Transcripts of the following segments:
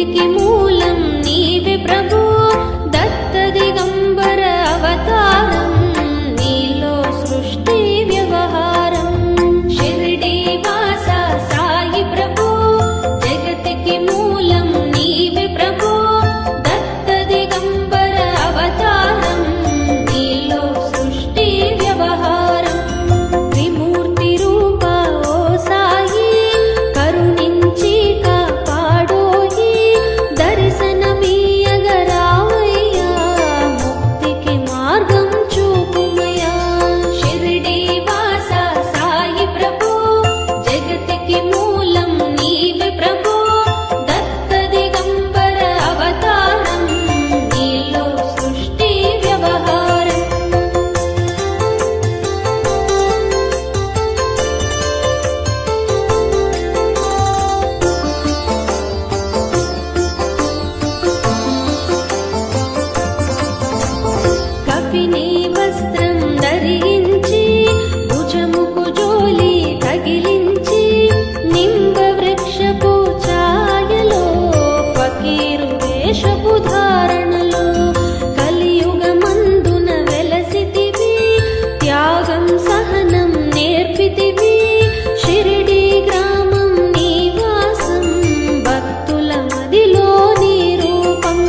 ముక్తికి మూలం నీవే ప్రభు దత్త దిగంబర అవతారం నీలో సృష్టి వ్యవహారం షిరిడి వాస సాయి ప్రభు జగతికి మూలం నీవే ప్రభు దత్త దిగంబర అవతారం నీలో సృష్టి వ్యవహారం త్రిమూర్తి రూప ఓ సాయి కరుణించి కాపాడోయి దర్శనమీయగరావయ్యా ముక్తికి మార్గం చూపుమయ్యా షిరిడి వాస సాయి ప్రభు జగతికి మూలం నీవే ప్రభు దత్త దిగంబర అవతారం నీలో సృష్టి వ్యవహారం కపిని వస్త్రం ధరించి భుజముకు జోలి తగిలించి నింబ వృక్షపు ఛాయలో ఫకీరు వేషపు ధారణలో కలియుగమందున వెలసితివి త్యాగం సహనం నేర్పితివి షిరిడి గ్రామం నివాసం భక్తుల మదిలో నీ రూపం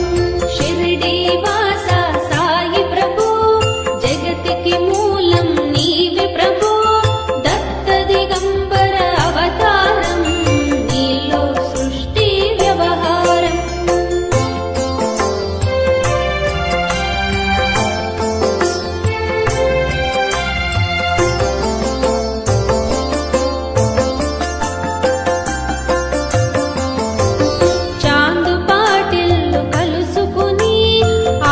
షిరిడి వాస సాయి ప్రభు జగతికి మూలం నీవే ప్రభు దత్త దిగంబర అవతారం నీలో సృష్టి వ్యవహారం చాందు పాటిల్లు కలుసుకుని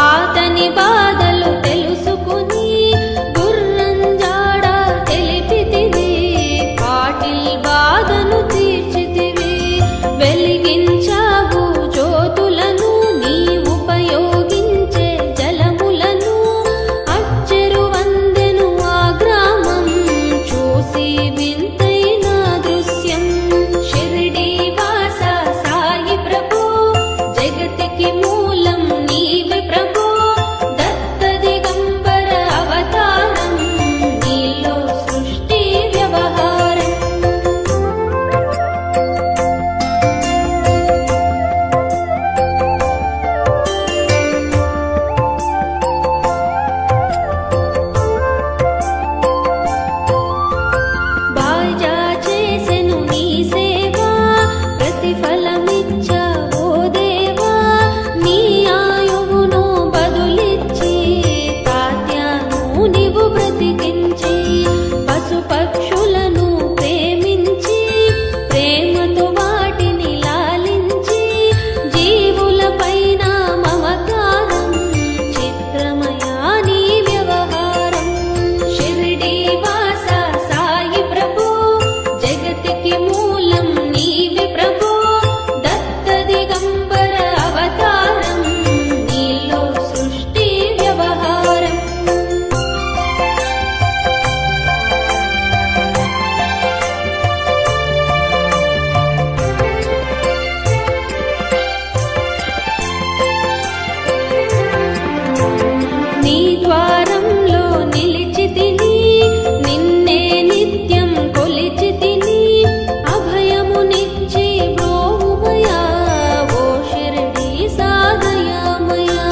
ఆతని బాధలు తెలుసుకుని గుర్రం జాడ తెలిపితివి పాటిల్ బాధను తీర్చితివి వెలిగించావు జ్యోతులను నీ ఉపయోగించే జలములను అచ్చెరు వందెను ఆ గ్రామం చూసి వింతైన దృశ్యం షిరిడి వాస సాయి ప్రభు జగతికి మూలం నీవే ప్రభు దత్త దిగంబర అవతారం నీలో సృష్టి వ్యవహారం బాజా చేసెను నీ సేవ ప్రతిఫలమిచ్చావో దేవా నీ ఆయువును బదులిచ్చి తాత్యాను నీవు బ్రతికించి పశుపక్షులను ప్రేమించి ప్రేమతో వాటిని లాలించి జీవులపైన మమకారం చిత్రమయా నీ వ్యవహారం షిరిడి వాస సాయి ప్రభు జగతికి మూలం నీవే ప్రభు దత్త దిగంబర అవతారం నీలో సృష్టి వ్యవహారం నీ ద్వారంలో నిలిచితిని నిన్నే నిత్యం కొలిచితిని అభయమునిచ్చి బ్రోవుమయా ఓ షిరిడి సాగయామయా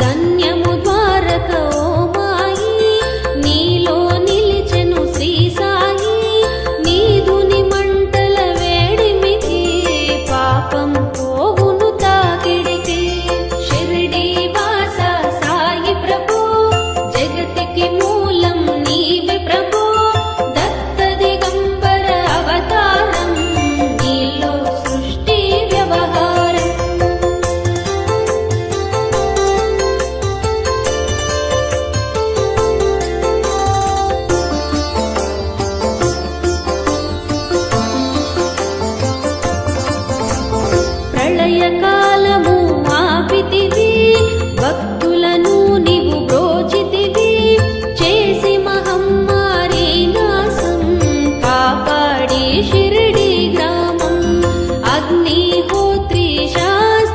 ధన్యము ద్వారక ఓ మాయి నీలో నిలిచెను శ్రీ సాయి నీదుని మంటల వేడిమికి పాపం పోవును తాకిడికి షిరిడి వాస సాయి ప్రభు జగతికి మూలం నీవే ప్రభు దత్త దిగంబర అవతారం నీలో సృష్టి వ్యవహారం ప్రళయకాలము ఆపితివి భక్తులను నీవు బ్రోచితివి చేసి మహమ్మారి నాశం కాపాడి షిరిడి గ్రామం అగ్నిహోత్రి శాంతి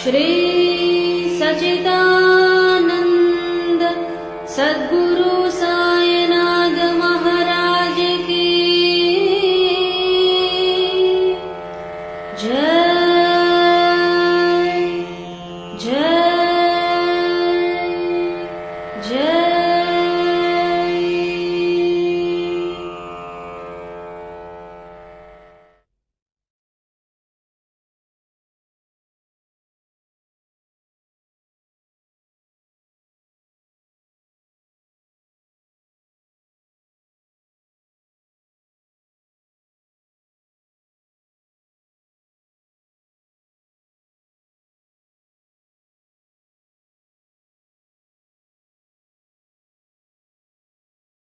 श्री सच्चिदानंद सद्गुरु